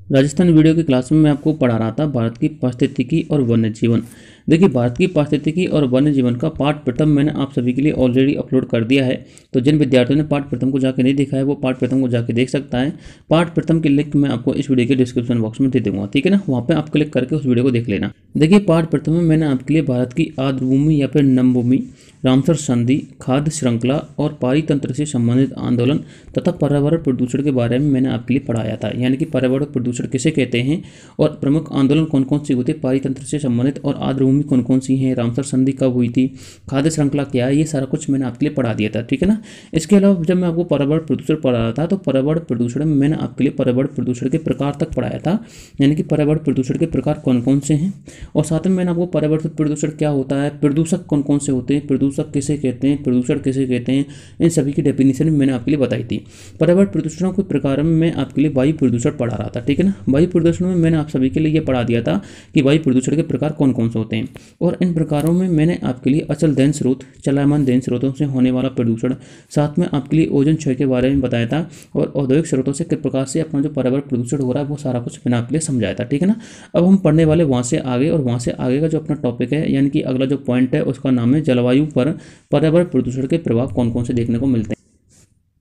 Rajasthan video की class में मैं आपको पढ़ा रहा था भारत की पारिस्थितिकी और वन्य जीवन। देखिए, भारत की पारिस्थितिकी और वन्य जीवन का पाठ प्रथम मैंने आप सभी के लिए ऑलरेडी अपलोड कर दिया है। तो जिन विद्यार्थियों ने पाठ प्रथम को जाके नहीं देखा है वो पाठ प्रथम को जाके देख सकता है। पाठ प्रथम की लिंक मैं आपको इस वीडियो के डिस्क्रिप्शन बॉक्स में दे दूंगा, ठीक है ना। वहाँ पे आप क्लिक करके उस वीडियो को देख लेना। देखिए, पाठ प्रथम में मैंने आपके लिए भारत की आर्द्रभूमि या फिर नमभूमि, रामसर संधि, खाद्य श्रृंखला और पारितंत्र से संबंधित आंदोलन तथा पर्यावरण प्रदूषण के बारे में मैंने आपके लिए पढ़ाया था। यानी कि पर्यावरण प्रदूषण किसे कहते हैं और प्रमुख आंदोलन कौन कौन से होते हैं, पारितंत्र से संबंधित, और आर्द्रभूमि कौन कौन सी हैं, रामसर संधि कब हुई थी, खाद्य श्रृंखला क्या है, ये सारा कुछ मैंने आपके लिए पढ़ा दिया था, ठीक है ना। इसके अलावा जब मैं आपको पर्यावरण प्रदूषण पढ़ा रहा था तो पर्यावरण प्रदूषण में मैंने आपके लिए पर्यावरण प्रदूषण के प्रकार तक पढ़ाया था। यानी कि पर्यावरण प्रदूषण के प्रकार कौन कौन से हैं, और साथ में मैंने आपको पर्यावरण प्रदूषण क्या होता है, प्रदूषक कौन कौन से होते हैं, प्रदूषक किसे कहते हैं, प्रदूषण किसे कहते हैं, इन सभी की डेफिनेशन मैंने आपके लिए बताई थी। पर्यावरण प्रदूषणों के प्रकार में मैं आपके लिए वायु प्रदूषण पढ़ा रहा था, ठीक है ना। वायु प्रदूषण में मैंने आप सभी के लिए ये पढ़ा दिया था कि वायु प्रदूषण के प्रकार कौन कौन से होते हैं, और इन प्रकारों में मैंने आपके लिए अचल दहन स्रोत, चलायमान दहन स्रोतों से होने वाला प्रदूषण, साथ में आपके लिए ओजोन क्षय के बारे में बताया था, और औद्योगिक स्रोतों से किस प्रकार से अपना जो पर्यावरण प्रदूषण हो रहा है वो सारा कुछ मैंने आपके लिए समझाया था, ठीक है ना। अब हम पढ़ने वाले वहाँ से आगे, और वहाँ से आगे का जो अपना टॉपिक है, यानी कि अगला जो पॉइंट है उसका नाम है जलवायु पर पर्यावरण प्रदूषण के प्रभाव कौन कौन से देखने को मिलते हैं।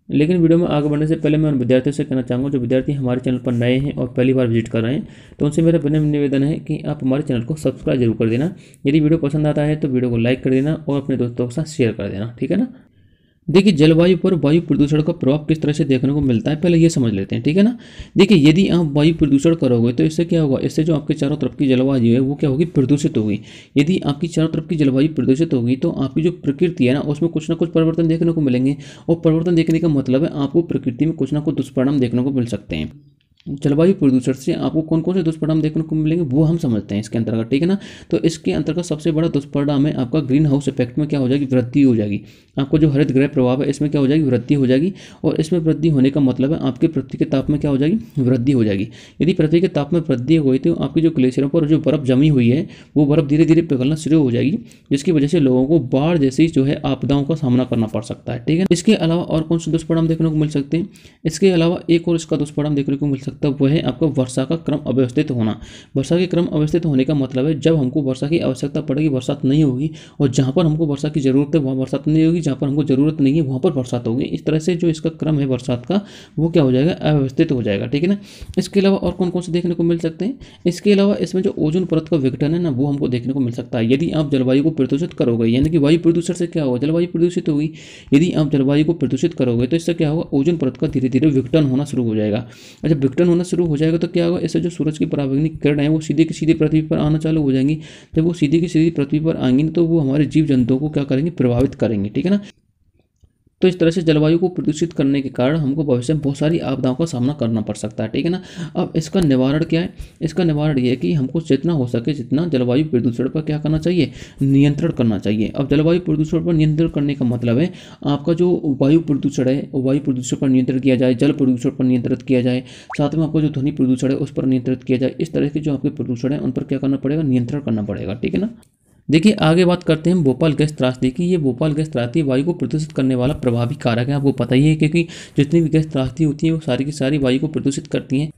लेकिन वीडियो में आगे बढ़ने से पहले मैं उन विद्यार्थियों से कहना चाहूँगा जो विद्यार्थी हमारे चैनल पर नए हैं और पहली बार विजिट कर रहे हैं, तो उनसे मेरा विनम्र निवेदन है कि आप हमारे चैनल को सब्सक्राइब जरूर कर देना। यदि वीडियो पसंद आता है तो वीडियो को लाइक कर देना और अपने दोस्तों के साथ शेयर कर देना, ठीक है ना। देखिए, जलवायु पर वायु प्रदूषण का प्रभाव किस तरह से देखने को मिलता है पहले ये समझ लेते हैं, ठीक है ना। देखिए, यदि आप वायु प्रदूषण करोगे तो इससे क्या होगा, इससे जो आपके चारों तरफ की जलवायु है वो क्या होगी, प्रदूषित होगी। यदि आपकी चारों तरफ की जलवायु प्रदूषित होगी तो आपकी जो प्रकृति है ना उसमें कुछ ना कुछ परिवर्तन देखने को मिलेंगे, और परिवर्तन देखने का मतलब है आपको प्रकृति में कुछ ना कुछ दुष्परिणाम देखने को मिल सकते हैं। जलवायु प्रदूषण से आपको कौन कौन से दुष्परिणाम देखने को मिलेंगे वो हम समझते हैं इसके अंतर्गत, ठीक है ना। तो इसके अंतर्गत सबसे बड़ा दुष्परिणाम है आपका ग्रीन हाउस इफेक्ट में क्या हो जाएगी, वृद्धि हो जाएगी। आपको जो हरित गृह प्रभाव है इसमें क्या हो जाएगी, वृद्धि हो जाएगी, और इसमें वृद्धि होने का मतलब है आपके पृथ्वी के ताप में क्या हो जाएगी, वृद्धि हो जाएगी। यदि पृथ्वी के ताप में वृद्धि हो गई तो आपकी जो ग्लेशियरों पर जो बर्फ जमी हुई है वो बर्फ धीरे धीरे पिघलना शुरू हो जाएगी, जिसकी वजह से लोगों को बाढ़ जैसी जो है आपदाओं का सामना करना पड़ सकता है, ठीक है। इसके अलावा और कौन से दुष्परिणाम देखने को मिल सकते हैं, इसके अलावा एक और इसका दुष्परिणाम देखने को मिल सकता है, वह है आपका वर्षा का क्रम अव्यवस्थित होना। वर्षा के क्रम अव्यवस्थित होने का मतलब है जब हमको वर्षा की आवश्यकता पड़ेगी बरसात नहीं होगी, और जहां पर हमको वर्षा की जरूरत है वहां बरसात नहीं होगी, जहां पर हमको जरूरत नहीं है वहां पर बरसात होगी। इस तरह से जो इसका क्रम है बरसात का वो क्या हो जाएगा, अव्यवस्थित हो जाएगा, ठीक है ना। इसके अलावा और कौन कौन से देखने को मिल सकते हैं, इसके अलावा इसमें जो ओजोन परत का विघटन है ना वो हमको देखने को मिल सकता है। यदि आप जलवायु को प्रदूषित करोगे, यानी कि वायु प्रदूषण से क्या होगा, जलवायु प्रदूषित होगी। यदि आप जलवायु को प्रदूषित करोगे तो इससे क्या होगा, ओजोन परत का धीरे धीरे विघटन होना शुरू हो जाएगा। जब विघटन होना शुरू हो जाएगा तो क्या होगा, इससे जो सूरज की पराबैंगनी किरण है वो सीधे की सीधे पृथ्वी पर आना चालू हो जाएंगी। जब वो सीधे की सीधी पृथ्वी पर आएंगी तो वो हमारे जीव जंतुओं को क्या करेंगे, प्रभावित करेंगे, ठीक है ना। तो इस तरह से जलवायु को प्रदूषित करने के कारण हमको भविष्य में बहुत सारी आपदाओं का सामना करना पड़ सकता है, ठीक है ना। अब इसका निवारण क्या है, इसका निवारण ये है कि हमको जितना हो सके जितना जलवायु प्रदूषण पर क्या करना चाहिए, नियंत्रण करना चाहिए। अब जलवायु प्रदूषण पर नियंत्रण करने का मतलब है आपका जो वायु प्रदूषण है वो वायु प्रदूषण पर नियंत्रण किया जाए, जल प्रदूषण पर नियंत्रित किया जाए, साथ में आपको जो ध्वनि प्रदूषण है उस पर नियंत्रित किया जाए। इस तरह के जो आपके प्रदूषण है उन पर क्या करना पड़ेगा, नियंत्रण करना पड़ेगा, ठीक है ना। देखिए, आगे बात करते हैं भोपाल गैस त्रासदी की। ये भोपाल गैस त्रासदी वायु को प्रदूषित करने वाला प्रभावी कारक है, आपको पता ही है, क्योंकि जितनी भी गैस त्रासदी होती है वो सारी की सारी वायु को प्रदूषित करती हैं।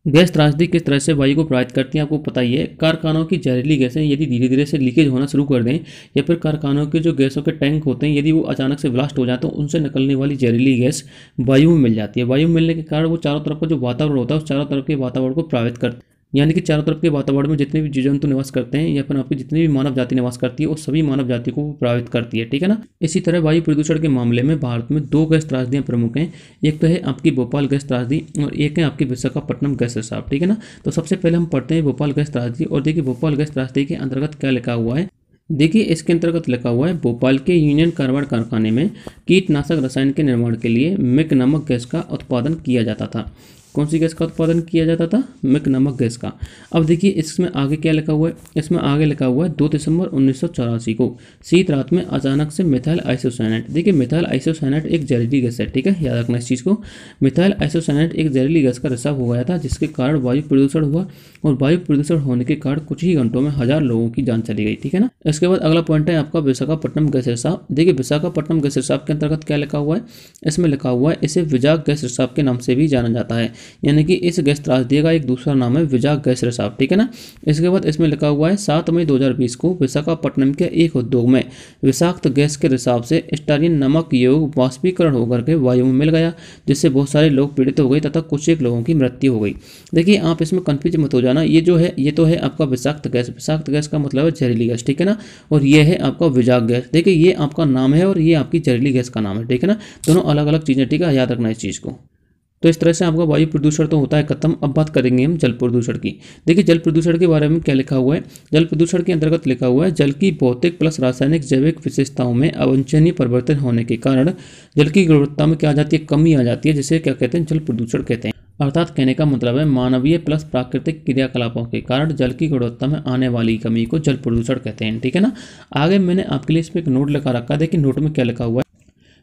गैस त्रासदी किस तरह से वायु को प्रभावित करती हैं आपको पता ही है। कारखानों की जहरीली गैसें यदि धीरे धीरे से लीकेज होना शुरू कर दें, या फिर कारखानों के जो गैसों के टैंक होते हैं यदि वो अचानक से ब्लास्ट हो जाए तो उनसे निकलने वाली जहरीली गैस वायु में मिल जाती है। वायु में मिलने के कारण वो चारों तरफ का जो वातावरण होता है उस चारों तरफ के वातावरण को प्रभावित करती है। यानी कि चारों तरफ के वातावरण में जितने भी जीव जंतु निवास करते हैं या फिर आपकी जितनी भी मानव जाति निवास करती है उस सभी मानव जाति को प्रभावित करती है, ठीक है ना। इसी तरह वायु प्रदूषण के मामले में भारत में दो गैस त्रासदियां प्रमुख हैं। एक तो है आपकी भोपाल गैस त्रासदी और एक है आपकी विशाखापट्टनम गैस रिसाव, ठीक है ना। तो सबसे पहले हम पढ़ते हैं भोपाल गैस त्रासदी। और देखिए, भोपाल गैस त्रासदी के अंतर्गत क्या लिखा हुआ है। देखिए, इसके अंतर्गत लिखा हुआ है भोपाल के यूनियन कार्बाइड कारखाने में कीटनाशक रसायन के निर्माण के लिए मिक नामक गैस का उत्पादन किया जाता था। कौन सी गैस का उत्पादन किया जाता था, मिक नामक गैस का। अब देखिए, इसमें आगे क्या लिखा हुआ है, इसमें आगे लिखा हुआ है 2 दिसंबर 1984 को शीत रात में अचानक से मिथाइल आइसोसाइनेट। देखिए, मिथाइल आइसोसाइनेट एक जहरीली गैस है, ठीक है, याद रखना इस चीज़ को। मिथाइल आइसोसाइनेट एक जहरीली गैस का रिसाव हो गया था जिसके कारण वायु प्रदूषण हुआ, और वायु प्रदूषण होने के कारण कुछ ही घंटों में 1000 लोगों की जान चली गई, ठीक है ना। इसके बाद अगला पॉइंट है आपका विशाखापट्टनम गैस रिसाव। देखिए, विशाखापट्टनम गैस रिसाव के अंतर्गत क्या लिखा हुआ है, इसमें लिखा हुआ है इसे विजाग गैस रिसाव के नाम से भी जाना जाता है। यानी कि इस गैस त्रासदी का एक दूसरा नाम है विजाक गैस रिसाव, ठीक है ना। इसके बाद इसमें लिखा हुआ है 7 मई 2020 को विशाखापट्टनम के एक उद्योग में विषाक्त गैस के रिसाव से स्टारिन नमक युक्त वाष्पीकरण होकर के वायु में मिल गया, जिससे बहुत सारे लोग पीड़ित हो गए तथा कुछ एक लोगों की मृत्यु हो गई। देखिए आप इसमें कंफ्यूज मत हो जाना, ये जो है ये तो है आपका विषाक्त गैस, विषाक्त गैस का मतलब है जहरीली गैस, ठीक है ना। और ये है आपका विजाक गैस। देखिए ये आपका नाम है और ये आपकी जहरीली गैस का नाम है, ठीक है ना। दोनों अलग अलग चीज़ें, ठीक है, याद रखना इस चीज़ को। तो इस तरह से आपका वायु प्रदूषण तो होता है खत्म। अब बात करेंगे हम जल प्रदूषण की। देखिए जल प्रदूषण के बारे में क्या लिखा हुआ है। जल प्रदूषण के अंतर्गत लिखा हुआ है जल की भौतिक प्लस रासायनिक जैविक विशेषताओं में अवांछनीय परिवर्तन होने के कारण जल की गुणवत्ता में क्या आ जाती है, कमी आ जाती है, जिसे क्या कहते हैं, जल प्रदूषण कहते हैं। अर्थात कहने का मतलब है मानवीय प्लस प्राकृतिक क्रियाकलापों के कारण जल की गुणवत्ता में आने वाली कमी को जल प्रदूषण कहते हैं, ठीक है ना। आगे मैंने आपके लिए इसमें एक नोट लिखा रखा है। देखिए नोट में क्या लिखा हुआ है।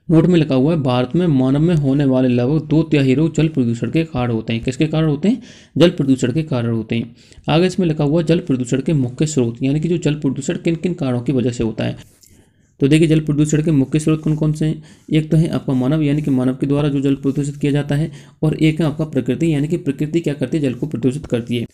नोट में लिखा हुआ है भारत में मानव में होने वाले लगभग 2/3 रोग जल प्रदूषण के कारण होते हैं। किसके कारण होते हैं? जल प्रदूषण के कारण होते हैं। आगे इसमें लिखा हुआ है जल प्रदूषण के मुख्य स्रोत, यानी कि जो जल प्रदूषण किन किन कारणों की वजह से होता है। तो देखिए जल प्रदूषण के मुख्य स्रोत कौन कौन से हैं। एक तो है आपका मानव, यानी कि मानव के द्वारा जो जल प्रदूषित किया जाता है, और एक है आपका प्रकृति, यानी कि प्रकृति क्या करती है, जल को प्रदूषित करती है।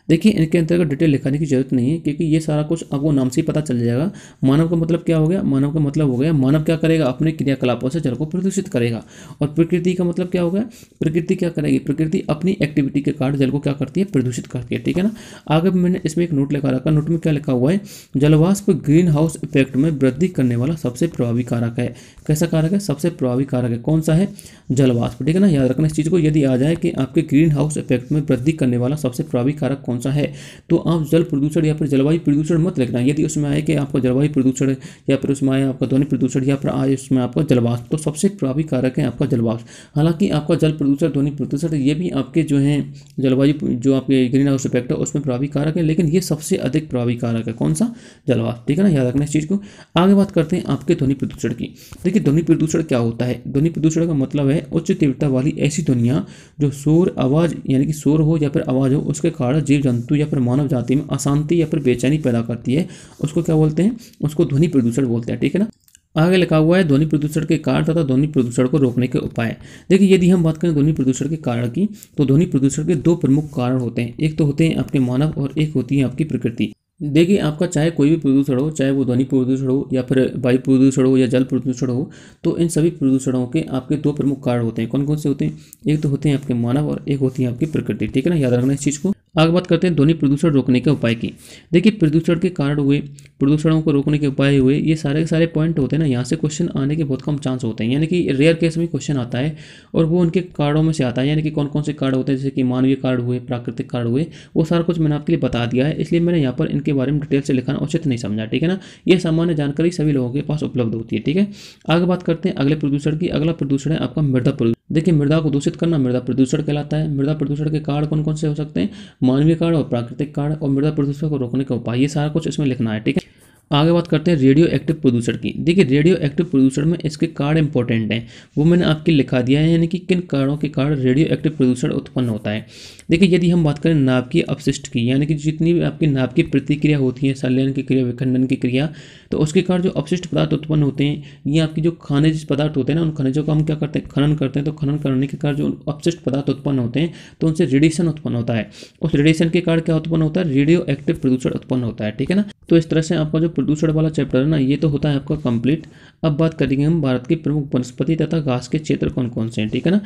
देखिए इनके अंतर्गत डिटेल लिखाने की जरूरत नहीं है, क्योंकि ये सारा कुछ आपको नाम से ही पता चल जाएगा। मानव का मतलब क्या हो गया, मानव का मतलब हो गया मानव क्या करेगा, अपने क्रियाकलापों से जल को प्रदूषित करेगा। और प्रकृति का मतलब क्या हो गया, प्रकृति क्या करेगी, प्रकृति अपनी एक्टिविटी के कारण जल को क्या करती है, प्रदूषित करती है, ठीक है ना। आगे मैंने इसमें एक नोट लिखा रखा, नोट में क्या लिखा हुआ है, जलवाष्प ग्रीन हाउस इफेक्ट में वृद्धि करने वाला सबसे प्रभावी कारक है। कैसा कारक है, सबसे प्रभावी कारक है, कौन सा है, जलवाष्प, ठीक है ना। याद रखना इस चीज़ को, यदि आ जाए कि आपके ग्रीन हाउस इफेक्ट में वृद्धि करने वाला सबसे प्रभावी कारक कौन सा है, तो आप जल प्रदूषण या फिर जलवायु प्रदूषण मत लिखना। यदि उसमें आए कि आपका जलवायु प्रदूषण या फिर उसमें आए आपका ध्वनि प्रदूषण या फिर आए उसमें आपका जलवाष्प, तो सबसे प्रभावी कारक है आपका जलवाष्प। हालांकि आपका जल प्रदूषण, ध्वनि प्रदूषण, ये भी आपके जो है जलवायु जो आपके ग्रीन हाउस इफेक्ट है उसमें प्रभावी कारक है, लेकिन ये सबसे अधिक प्रभावी कारक है कौन सा, जलवाष्प, ठीक है ना। याद रखना इस चीज़ को। आगे बात करते हैं आपके ध्वनि प्रदूषण की। देखिए ध्वनि प्रदूषण क्या होता है। ध्वनि प्रदूषण का मतलब है उच्च तीव्रता वाली ऐसी ध्वनियाँ जो शोर, आवाज़, यानी कि शोर हो या फिर आवाज़ हो, उसके कारण जीव जंतु या फिर मानव जाति में अशांति या फिर बेचैनी पैदा करती है, उसको क्या बोलते हैं, उसको ध्वनि प्रदूषण बोलते हैं, ठीक है ना। आगे लिखा हुआ है ध्वनि प्रदूषण के कारण तथा ध्वनि प्रदूषण को रोकने के उपाय। देखिए यदि हम बात करें ध्वनि प्रदूषण के कारण की, तो ध्वनि प्रदूषण के दो प्रमुख कारण होते हैं। एक तो होते हैं आपके मानव और एक होती है आपकी प्रकृति। देखिए आपका चाहे कोई भी प्रदूषण हो, चाहे वो ध्वनि प्रदूषण हो या फिर वायु प्रदूषण हो या जल प्रदूषण हो, तो इन सभी प्रदूषणों के आपके दो प्रमुख कारण होते हैं। कौन कौन से होते हैं, एक तो होते हैं आपके मानव और एक होती है आपकी प्रकृति, ठीक है ना। याद रखना इस चीज़ को। आगे बात करते हैं ध्वनि प्रदूषण रोकने के उपाय की। देखिए प्रदूषण के कारण हुए, प्रदूषणों को रोकने के उपाय हुए, ये सारे के सारे पॉइंट होते हैं ना, यहाँ से क्वेश्चन आने के बहुत कम चांस होते हैं, यानी कि रेयर केस में क्वेश्चन आता है और वो उनके कारणों में से आता है, यानी कि कौन कौन से कारण होते हैं, जैसे कि मानवीय कारण हुए, प्राकृतिक कारण हुए, वो सारा कुछ मैंने आपके लिए बता दिया है, इसलिए मैंने यहाँ पर इनके बारे में डिटेल से लिखाना उचित नहीं समझा, ठीक है ना। ये सामान्य जानकारी सभी लोगों के पास उपलब्ध होती है, ठीक है। आगे बात करते हैं अगले प्रदूषण की। अगला प्रदूषण है आपका मृदा प्रदूषण। देखिए मृदा को दूषित करना मृदा प्रदूषण कहलाता है। मृदा प्रदूषण के कारण कौन कौन से हो सकते हैं, मानवीय कारण और प्राकृतिक कारण, और मृदा प्रदूषण को रोकने का उपाय, ये सारा कुछ इसमें लिखना है, ठीक है। आगे बात करते हैं रेडियो एक्टिव प्रदूषण की। देखिए रेडियो एक्टिव प्रदूषण में इसके कारण इंपॉर्टेंट हैं, वो मैंने आपके लिखा दिया है, यानी कि किन कारणों के कारण रेडियो एक्टिव प्रदूषण उत्पन्न होता है। देखिए यदि हम बात करें नाभिकीय अपशिष्ट की, यानी कि जितनी भी आपकी नाभिकीय प्रतिक्रिया होती है, संलयन की क्रिया, विखंडन की क्रिया, तो उसके कारण जो अपशिष्ट पदार्थ उत्पन्न होते हैं, ये आपकी जो खनिज पदार्थ होते हैं ना, उन खनिजों का हम क्या करते हैं, खनन करते हैं। तो खनन करने के कारण जो अपशिष्ट पदार्थ उत्पन्न होते हैं, तो उनसे रेडिएशन उत्पन्न होता है। उस रेडिएशन के कारण क्या उत्पन्न होता है, रेडियो एक्टिव प्रदूषण उत्पन्न होता है, ठीक है ना। तो इस तरह से आपका जो प्रदूषण वाला चैप्टर है ना, ये तो होता है आपका कंप्लीट। अब बात करेंगे हम भारत की प्रमुख वनस्पति तथा घास के क्षेत्र कौन कौन से हैं, ठीक है ना।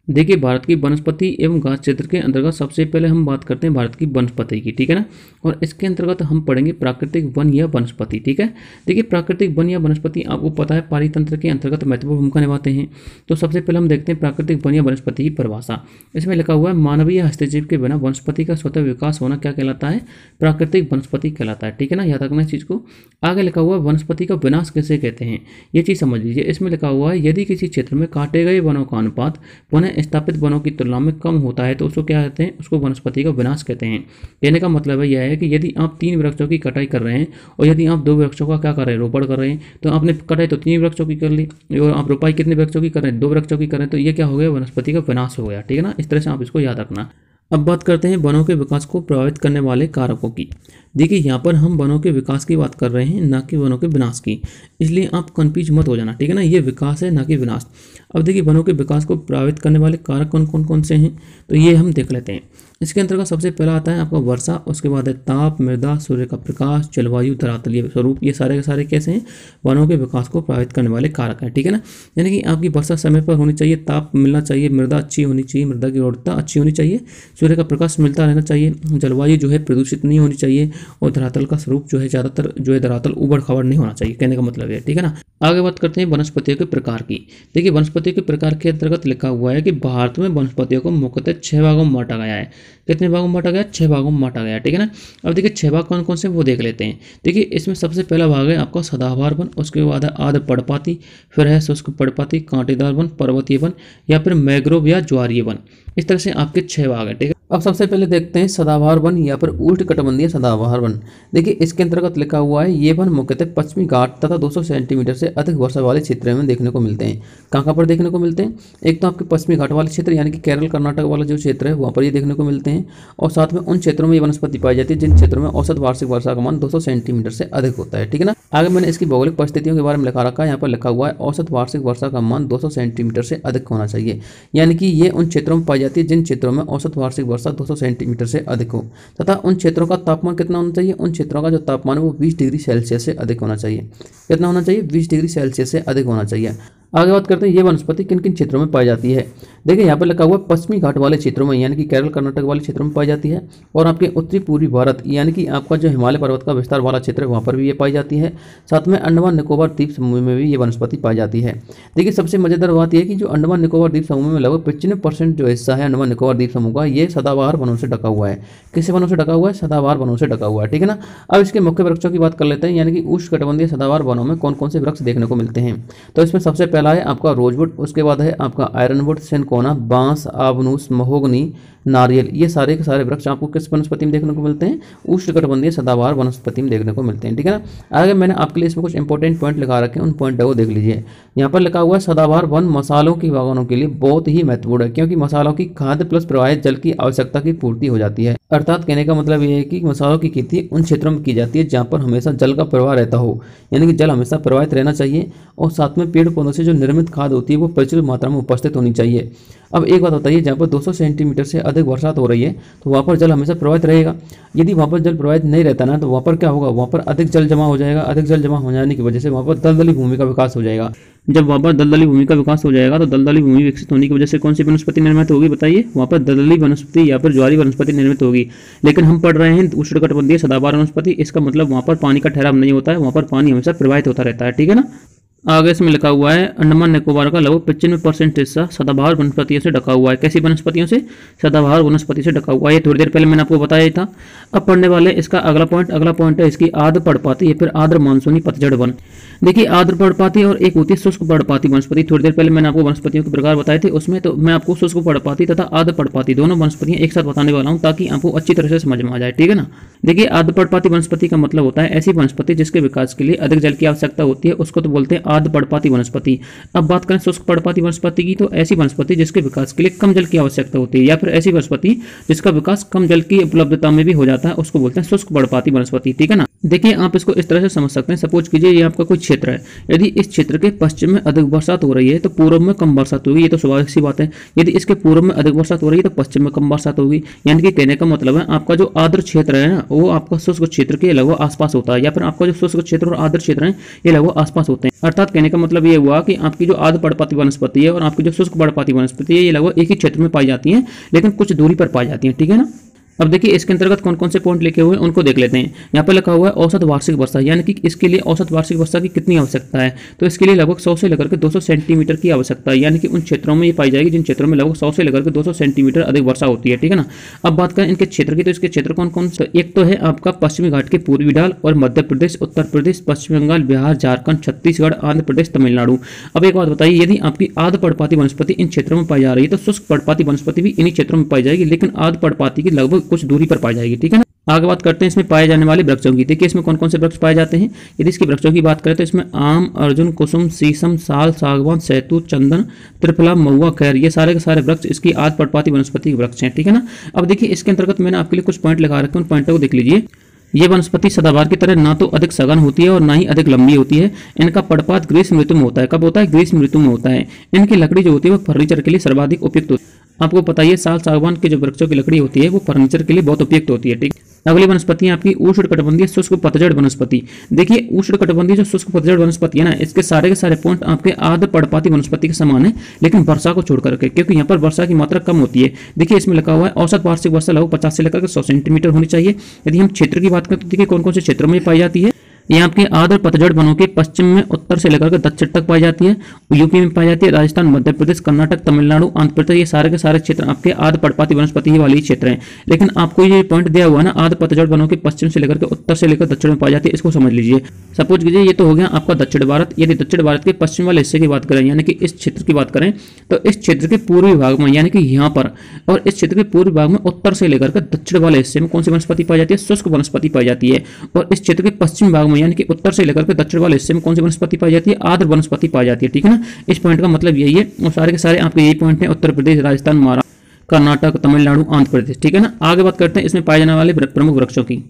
देखिए भारत की वनस्पति एवं घास क्षेत्र के अंतर्गत सबसे पहले हम बात करते हैं भारत की वनस्पति की, ठीक है ना। और इसके अंतर्गत हम पढ़ेंगे प्राकृतिक वन या वनस्पति, ठीक है। देखिए प्राकृतिक वन या वनस्पति आपको पता है पारितंत्र के अंतर्गत महत्वपूर्ण भूमिका निभाते हैं। तो सबसे पहले हम देखते हैं प्राकृतिक वन या वनस्पति की परिभाषा। इसमें लिखा हुआ है मानवीय हस्तक्षेप के बिना वनस्पति का स्वतः विकास होना क्या कहलाता है, प्राकृतिक वनस्पति कहलाता है, ठीक है ना। याद रखना इस चीज़ को। आगे लिखा हुआ है वनस्पति का विनाश किसे कहते हैं, ये चीज़ समझ लीजिए। इसमें लिखा हुआ है यदि किसी क्षेत्र में काटे गए वनों का अनुपात पुनः स्थापित वनों की तुलना में कम होता है तो उसको क्या कहते हैं, उसको वनस्पति का विनाश कहते हैं। कहने का मतलब है यह है कि यदि आप 3 वृक्षों की कटाई कर रहे हैं और यदि आप 2 वृक्षों का क्या कर रहे हैं, रोपण कर रहे हैं, तो आपने कटाई तो 3 वृक्षों की कर ली और आप रोपाई कितने वृक्षों की कर रहे हैं, 2 वृक्षों की कर रहे हैं, तो ये क्या हो गया, वनस्पति का विनाश हो गया, ठीक है ना। इस तरह से आप इसको याद रखना। अब बात करते हैं वनों के विकास को प्रभावित करने वाले कारकों की। देखिए यहाँ पर हम वनों के विकास की बात कर रहे हैं, ना कि वनों के विनाश की, इसलिए आप कंफ्यूज मत हो जाना, ठीक है ना। ये विकास है ना कि विनाश। अब देखिए वनों के विकास को प्रभावित करने वाले कारक कौन से हैं, तो ये हम देख लेते हैं। इसके अंतर्गत सबसे पहला आता है आपका वर्षा, उसके बाद है ताप, मृदा, सूर्य का प्रकाश, जलवायु, धरातलीय स्वरूप। ये सारे के सारे कैसे हैं, वनों के विकास को प्रभावित करने वाले कारक हैं, ठीक है ना। यानी कि आपकी वर्षा समय पर होनी चाहिए, ताप मिलना चाहिए, मृदा अच्छी होनी चाहिए, मृदा की गुणवत्ता अच्छी होनी चाहिए, सूर्य का प्रकाश मिलता रहना चाहिए, जलवायु जो है प्रदूषित नहीं होनी चाहिए, और धरातल का स्वरूप जो है ज़्यादातर जो है धरातल उबड़ खाबड़ नहीं होना चाहिए, कहने का मतलब है, ठीक है ना। आगे बात करते हैं वनस्पतियों के प्रकार की। देखिए वनस्पतियों के प्रकार के अंतर्गत लिखा हुआ है कि भारत में वनस्पतियों को मुख्यतः 6 भागों में बांटा गया है। कितने भागों में बांटा गया, 6 भागों में बांटा गया, ठीक है ना। अब देखिए 6 भाग कौन कौन से वो देख लेते हैं। देखिए इसमें सबसे पहला भाग है आपका सदाबहार वन, उसके बाद है आर्द्र पर्णपाती, फिर है शुष्क पर्णपाती, कांटेदार वन, पर्वतीय वन, या फिर मैग्रोव या ज्वारीय वन। इस तरह से आपके 6 भाग हैं, ठीक है। अब सबसे पहले देखते हैं सदाबहार वन या फिर उष्णकटिबंधीय सदाबहार वन। देखिए इसके अंतर्गत लिखा हुआ है ये वन मुख्यतः पश्चिमी घाट तथा 200 सेंटीमीटर से अधिक वर्षा वाले क्षेत्र में देखने को मिलते हैं। कहाँ पर देखने को मिलते हैं, एक तो आपके पश्चिमी घाट वाले क्षेत्र यानी कि केरल कर्नाटक वाला जो क्षेत्र है वहाँ पर ये देखने को मिलते हैं, और साथ में उन क्षेत्रों में ये वनस्पति पाई जाती है जिन क्षेत्रों में औसत वार्षिक वर्षा का मान 200 सेंटीमीटर से अधिक होता है, ठीक है ना। आगे मैंने इसकी भौगोलिक परिस्थितियों के बारे में लिखा रखा है। यहाँ पर लिखा हुआ है औसत वार्षिक वर्षा का मान 200 सेंटीमीटर से अधिक होना चाहिए, यानी कि ये उन क्षेत्रों में पाई जाती है जिन क्षेत्रों में औसत वार्षिक वर्षा 200 सेंटीमीटर से अधिक हो, तथा उन क्षेत्रों का तापमान कितना होना चाहिए, उन क्षेत्रों का जो तापमान है वो 20 डिग्री सेल्सियस से अधिक होना चाहिए। कितना होना चाहिए, 20 डिग्री सेल्सियस से अधिक होना चाहिए। आगे बात करते हैं ये वनस्पति किन किन क्षेत्रों में पाई जाती है। देखिए यहाँ पर लिखा हुआ है पश्चिमी घाट वाले क्षेत्रों में यानी कि केरल कर्नाटक वाले क्षेत्रों में पाई जाती है, और आपके उत्तरी पूर्वी भारत यानी कि आपका जो हिमालय पर्वत का विस्तार वाला क्षेत्र है वहाँ पर भी ये पाई जाती है। साथ में अंडमान निकोबार द्वीप समूह में भी ये वनस्पति पाई जाती है। देखिए सबसे मजेदार बात यह है कि जो अंडमान निकोबार द्वीप समूह में लगभग 95% जो हिस्सा है अंडमान निकोबार द्वीप समूह का, ये सदाबहार वनों से ढका हुआ है। किससे वनों से ढका हुआ है, सदाबहार वनों से ढका हुआ है, ठीक है ना। अब इसके मुख्य वृक्षों की बात कर लेते हैं, यानी कि उष्णकटिबंधीय सदाबहार वनों में कौन कौन से वृक्ष देखने को मिलते हैं। तो इसमें सबसे पहला है आपका रोजवुड, उसके बाद है आपका आयरनवुड, सिनकोना, बांस, आबनूस, महोगनी, नारियल। ये सारे के सारे वृक्ष आपको किस वनस्पति में देखने को मिलते हैं, उष्णकटिबंधीय सदाबहार वनस्पति में देखने को मिलते हैं, ठीक है ना। आगे मैंने आपके लिए इसमें कुछ इंपॉर्टेंट पॉइंट लिखा रखे हैं, उन पॉइंट को देख लीजिए। यहाँ पर लिखा हुआ है सदाबहार वन मसालों की बागवानों के लिए बहुत ही महत्वपूर्ण है, क्योंकि मसालों की खाद्य प्लस प्रवाहित जल की आवश्यकता की पूर्ति हो जाती है। अर्थात कहने का मतलब ये है कि मसालों की खेती उन क्षेत्रों में की जाती है जहाँ पर हमेशा जल का प्रवाह रहता हो, यानी कि जल हमेशा प्रवाहित रहना चाहिए, और साथ में पेड़ पौधों से जो निर्मित खाद होती है वो प्रचुर मात्रा में उपस्थित होनी चाहिए। अब एक बात बताइए, जहाँ पर 200 सेंटीमीटर से अधिक बरसात हो रही है तो वहाँ पर जल हमेशा प्रवाहित रहेगा। यदि वहाँ पर जल प्रवाहित नहीं रहता ना तो वहाँ पर क्या होगा, वहाँ पर अधिक जल जमा हो जाएगा। अधिक जल जमा हो जाने की वजह से वहाँ पर दलदली भूमि का विकास हो जाएगा। जब वहाँ पर दलदली भूमि का विकास हो जाएगा तो दलदली भूमि विकसित होने की वजह से कौन सी वनस्पति निर्मित होगी, बताइए। वहाँ पर दलदली वनस्पति या फिर ज्वारी वनस्पति निर्मित होगी। लेकिन हम पढ़ रहे हैं उष्णकटिबंधीय सदाबहार वनस्पति, इसका मतलब वहाँ पर पानी का ठहराव नहीं होता है, वहाँ पर पानी हमेशा प्रवाहित होता रहता है, ठीक है ना। आगे इसमें लिखा हुआ है अंडमान निकोबार का लगभग 95% हिस्सा सदाबहार वनस्पतियों से ढका हुआ है। कैसी वनस्पतियों से, सदाबहार वनस्पति से ढका हुआ है। ये थोड़ी देर पहले मैंने आपको बताया था। अब पढ़ने वाले इसका अगला पॉइंट है इसकी आर्द्र पर्णपाती या फिर आर्द्र मानसूनी पतझड़ वन। देखिए आर्द्र पर्णपाती और एक होती है शुष्क पर्णपाती वनस्पति। थोड़ी देर पहले मैंने आपको वनस्पतियों के प्रकार बताए थे, उसमें तो मैं आपको शुष्क पर्णपाती तथा आर्द्र पर्णपाती दोनों वनस्पतियां एक साथ बताने वाला हूं ताकि आपको अच्छी तरह से समझ में आ जाए, ठीक है ना। देखिए आर्द्र पर्णपाती वनस्पति का मतलब होता है ऐसी वनस्पति जिसके विकास के लिए अधिक जल की आवश्यकता होती है, उसको तो बोलते हैं आर्द्र पर्णपाती वनस्पति। अब बात करें शुष्क पर्णपाती वनस्पति की, तो ऐसी वनस्पति जिसके विकास के लिए कम जल की आवश्यकता होती है या फिर ऐसी वनस्पति जिसका विकास कम जल की उपलब्धता में भी हो जाता है, उसको बोलते हैं शुष्क पर्णपाती वनस्पति, ठीक है ना। देखिए आप इसको इस तरह से समझ सकते हैं। सपोज कीजिए ये आपका कोई क्षेत्र है, यदि इस क्षेत्र के पश्चिम में अधिक बरसात हो रही है तो पूर्व में कम बरसात होगी, ये तो स्वाभाविक सी बात है। यदि इसके पूर्व में अधिक बरसात हो रही है तो पश्चिम में कम बरसात होगी। यानी कि कहने का मतलब है आपका जो आर्द्र क्षेत्र है ना वो आपका शुष्क क्षेत्र के लगभग आसपास होता है, या फिर आपका जो शुष्क क्षेत्र और आर्द्र क्षेत्र है ये लगभग आसपास होते हैं। अर्थात कहने का मतलब ये हुआ कि आपकी जो आर्द्र पर्णपाती वनस्पति है और आपकी जो शुष्क पर्णपाती वनस्पति है ये लगभग एक ही क्षेत्र में पाई जाती है, लेकिन कुछ दूरी पर पाई जाती है, ठीक है ना। अब देखिए इसके अंतर्गत कौन कौन से पॉइंट लिखे हुए हैं उनको देख लेते हैं। यहाँ पर लिखा हुआ है औसत वार्षिक वर्षा, यानी कि इसके लिए औसत वार्षिक वर्षा की कितनी आवश्यकता है, तो इसके लिए लगभग 100 से लेकर के 200 सेंटीमीटर की आवश्यकता है। यानी कि उन क्षेत्रों में ये पाई जाएगी जिन क्षेत्रों में लगभग 100 से लेकर के 200 सेंटीमीटर अधिक वर्षा होती है, ठीक है ना। अब बात करें इनके क्षेत्र की, तो इसके क्षेत्र कौन कौन से, एक तो है आपका पश्चिमी घाट के पूर्वी ढाल और मध्य प्रदेश, उत्तर प्रदेश, पश्चिम बंगाल, बिहार, झारखंड, छत्तीसगढ़, आंध्र प्रदेश, तमिलनाडु। अब एक बात बताइए, यदि आपकी आर्द्र पर्णपाती वनस्पति इन क्षेत्रों में पाई जा रही है तो शुष्क पर्णपाती वनस्पति भी इन्हीं क्षेत्रों में पाई जाएगी, लेकिन आर्द्र पर्णपाती की लगभग कुछ दूरी पर पाई जाएगी, ठीक है ना। आगे बात करते हैं इसमें पाए जाने वाले वृक्षों की। देखिए इसमें कौन कौन से वृक्ष पाए जाते हैं। यदि इसके वृक्षों की बात करें तो इसमें आम, अर्जुन, कुसुम, शीशम, साल, सागवान, सैतूत, चंदन, त्रिफला, महुआ, खैर, ये सारे के सारे वृक्ष इसकी आद पर्णपाती वनस्पति के वृक्ष हैं, ठीक है ना। अब देखिए इसके अंतर्गत मैंने आपके लिए कुछ पॉइंट लगा रखे हैं, उन पॉइंटों को देख लीजिए। ये वनस्पति सदाबहार की तरह ना तो अधिक सघन होती है और ना ही अधिक लंबी होती है। इनका पड़पात ग्रीष्म ऋतु में होता है। कब होता है? ग्रीष्म ऋतु में होता है। इनकी लकड़ी जो होती है वो फर्नीचर के लिए सर्वाधिक उपयुक्त होती है। आपको पता ही साल सागवान के जो वृक्षों की लकड़ी होती है वो फर्नीचर के लिए बहुत उपयुक्त होती है, ठीक। अगली वनस्पति है आपकी उष्णकटिबंधीय शुष्क पतझड़ वनस्पति। देखिए उष्णकटिबंधीय जो शुष्क पतझड़ वनस्पति है ना, इसके सारे के सारे पॉइंट आपके आर्द्र पर्णपाती वनस्पति के समान है, लेकिन वर्षा को छोड़ करके, क्योंकि यहाँ पर वर्षा की मात्रा कम होती है। देखिए इसमें लिखा हुआ है औसत वार्षिक वर्षा लगभग 50 से लेकर 100 सेंटीमीटर होनी चाहिए। यदि हम क्षेत्र की बात करें तो देखिए कौन कौन से क्षेत्रों में पाई जाती है। ये आपके आर्द्र पतझड़ वनों के पश्चिम में उत्तर से लेकर दक्षिण तक पाई जाती है। यूपी में पाई जाती है, राजस्थान, मध्य प्रदेश, कर्नाटक, तमिलनाडु, आंध्र प्रदेश, ये सारे के सारे क्षेत्र आपके आर्द्र पर्णपाती वनस्पति वाले क्षेत्र हैं। लेकिन आपको ये पॉइंट दिया हुआ है ना, आर्द्र पतझड़ वनों के पश्चिम से लेकर उत्तर से लेकर दक्षिण में पाई जाती है, इसको समझ लीजिए। सपोज कीजिए ये तो हो गया आपका दक्षिण भारत। यदि दक्षिण भारत के पश्चिम वाले हिस्से की बात करें, यानी कि इस क्षेत्र की बात करें, तो इस क्षेत्र के पूर्वी भाग में, यानी कि यहाँ पर, और इस क्षेत्र के पूर्वी भाग में उत्तर से लेकर दक्षिण वाले हिस्से में कौन सी वनस्पति पाई जाती है? शुष्क वनस्पति पाई जाती है। और इस क्षेत्र के पश्चिम भाग में, यानी कि उत्तर से लेकर दक्षिण वाले हिस्से में कौन सी वनस्पति पाई जाती है? आर्द्र वनस्पति पाई जाती है, ठीक है ना। इस पॉइंट का मतलब यही है, और सारे के सारे आपके यही पॉइंट हैं, उत्तर प्रदेश, राजस्थान, महाराष्ट्र, कर्नाटक, तमिलनाडु, आंध्र प्रदेश, ठीक है ना। आगे बात करते हैं इसमें पाए जाने वाले प्रमुख वृक्षों की।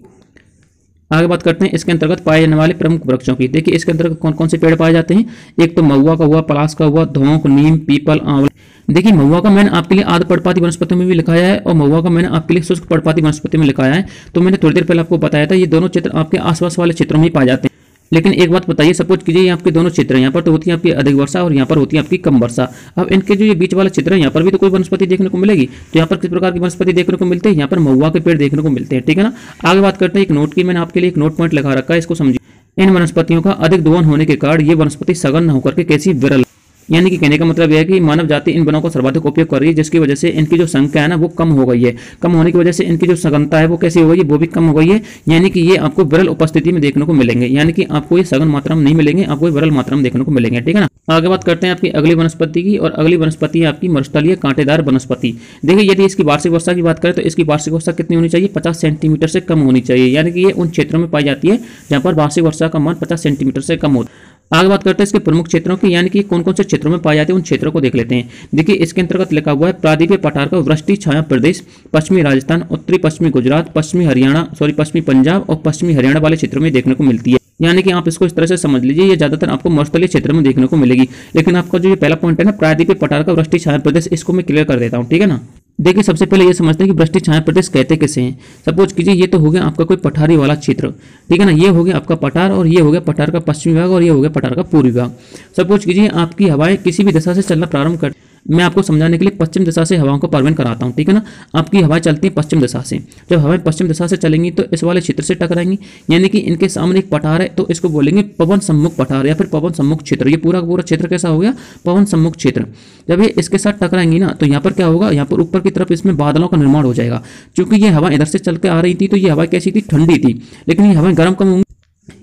आगे बात करते हैं इसके अंतर्गत पाए जाने वाले प्रमुख वृक्षों की। देखिए इसके अंतर्गत कौन कौन से पेड़ पाए जाते हैं। एक तो महुआ का हुआ, पलास का हुआ, धौंक, नीम, पीपल, आंवला। देखिए महुआ का मैंने आपके लिए आर्द्र पर्णपाती वनस्पति में भी लिखाया है, और महुआ का मैंने आपके लिए शुष्क पर्णपाती वनस्पति में लिखाया है। तो मैंने थोड़ी देर पहले आपको बताया था, ये दोनों क्षेत्र आपके आसपास वाले क्षेत्रों में ही पाए जाते हैं। लेकिन एक बात बताइए, सपोज कीजिए ये आपके दोनों क्षेत्र हैं, यहाँ पर तो होती है आपकी अधिक वर्षा और यहाँ पर होती है आपकी कम वर्षा। अब इनके जो ये बीच वाला क्षेत्र है, यहाँ पर भी तो कोई वनस्पति देखने को मिलेगी। तो यहाँ पर किस प्रकार की वनस्पति देखने को मिलते हैं? यहाँ पर महुआ के पेड़ देखने को मिलते हैं, ठीक है ना। आगे बात करते हैं एक नोट की। मैंने आपके लिए एक नोट पॉइंट लगा रखा है, इसको समझिए। इन वनस्पतियों का अधिक दोहन होने के कारण ये वनस्पति सघन न होकर के कैसी विरल, यानी कि कहने का मतलब यह है कि मानव जाति इन वनों का सर्वाधिक उपयोग कर रही है, जिसकी वजह से इनकी जो संख्या है ना वो कम हो गई है। कम होने की वजह से इनकी जो सघनता है वो कैसी हो गई है? वो भी कम हो गई है। यानी कि ये आपको विरल उपस्थिति में देखने को मिलेंगे, यानी कि आपको ये सघन मात्रा में नहीं मिलेंगे, आपको विरल मात्रा में देखने को मिलेंगे, ठीक है ना। आगे बात करते हैं आपकी अगली वनस्पति की, और अगली वनस्पति है आपकी मरुस्थलीय कांटेदार वनस्पति। देखिए यदि इसकी वार्षिक वर्षा की बात करें तो इसकी वार्षिक वर्षा कितनी होनी चाहिए? 50 सेंटीमीटर से कम होनी चाहिए। यानी कि ये उन क्षेत्रों में पाई जाती है जहाँ पर वार्षिक वर्षा का मान 50 सेंटीमीटर से कम होता है। आगे बात करते हैं इसके प्रमुख क्षेत्रों की, यानी कि कौन कौन से क्षेत्रों में पाए जाते हैं, उन क्षेत्रों को देख लेते हैं। देखिए इसके अंतर्गत लिखा हुआ है प्रादीपीय पठार का वृष्टि छाया प्रदेश, पश्चिमी राजस्थान, उत्तरी पश्चिमी गुजरात, पश्चिमी पंजाब और पश्चिमी हरियाणा वाले क्षेत्रों में देखने को मिलती है। यानी कि आप इसको इस तरह से समझ लीजिए, ये ज्यादातर आपको मरुस्थलीय क्षेत्र में देखने को मिलेगी। लेकिन आपका जो ये पहला पॉइंट है ना, प्रादीपीय पठार का वृष्टि छाया प्रदेश, इसको मैं क्लियर कर देता हूँ, ठीक है ना। देखिए सबसे पहले ये समझते हैं कि वृष्टि छाया प्रदेश कहते किसे हैं। सपोज कीजिए ये तो हो गया आपका कोई पठारी वाला क्षेत्र, ठीक है ना। ये हो गया आपका पठार, और ये हो गया पठार का पश्चिमी भाग, और ये हो गया पठार का पूर्वी भाग। सपोज कीजिए आपकी हवाएं किसी भी दिशा से चलना प्रारंभ कर, मैं आपको समझाने के लिए पश्चिम दिशा से हवाओं का परिवहन कराता हूँ, ठीक है ना। आपकी हवाएं चलती हैं पश्चिम दिशा से। जब हवाएं पश्चिम दिशा से चलेंगी तो इस वाले क्षेत्र से टकराएंगी, यानी कि इनके सामने एक पठार है, तो इसको बोलेंगे पवन सम्मुख पठार या फिर पवन सम्मुख क्षेत्र। ये पूरा का पूरा क्षेत्र कैसा हो गया? पवन सम्मुख क्षेत्र। जब ये इसके साथ टकराएंगी ना, तो यहाँ पर क्या होगा? यहाँ पर ऊपर की तरफ इसमें बादलों का निर्माण हो जाएगा। क्योंकि ये हवा इधर से चल के आ रही थी, तो ये हवा कैसी थी? ठंडी थी। लेकिन ये हवाएं गर्म कम होंगी।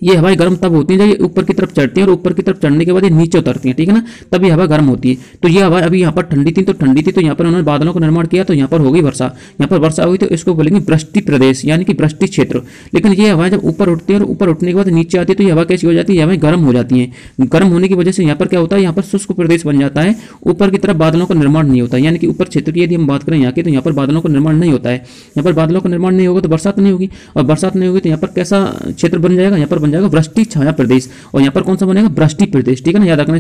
ये हवाएं गर्म तब होती हैं जब ये ऊपर की तरफ चढ़ती हैं, और ऊपर की तरफ चढ़ने के बाद ये नीचे उतरती हैं, ठीक है ना। तब ये हवा गर्म होती है। तो ये हवा अभी यहाँ पर ठंडी थी, तो यहाँ पर उन्होंने बादलों का निर्माण किया, तो यहाँ पर होगी वर्षा। यहाँ पर वर्षा हुई तो इसको बोलेंगे वृष्टि प्रदेश, यानी कि वृष्टि क्षेत्र। लेकिन ये हवाएं जब ऊपर उठती है और ऊपर उठने के बाद नीचे आती है, तो ये हवा कैसी हो जाती है? हवाएं गर्म हो जाती हैं। गर्म होने की वजह से यहाँ पर क्या होता है? यहाँ पर शुष्क प्रदेश बन जाता है। ऊपर की तरफ बादलों का निर्माण नहीं होता, यानी कि ऊपर क्षेत्र की यदि हम बात करें यहाँ की, तो यहाँ पर बादलों का निर्माण नहीं होता है। यहाँ पर बादलों का निर्माण नहीं होगा तो बरसात नहीं होगी, और बरसात नहीं होगी तो यहाँ पर कैसा क्षेत्र बन जाएगा? यहाँ पर बन जाएगा वृष्टि छाया प्रदेश। और यहाँ पर कौन सा बनेगा? वृष्टि प्रदेश, ठीक है ना। याद रखना।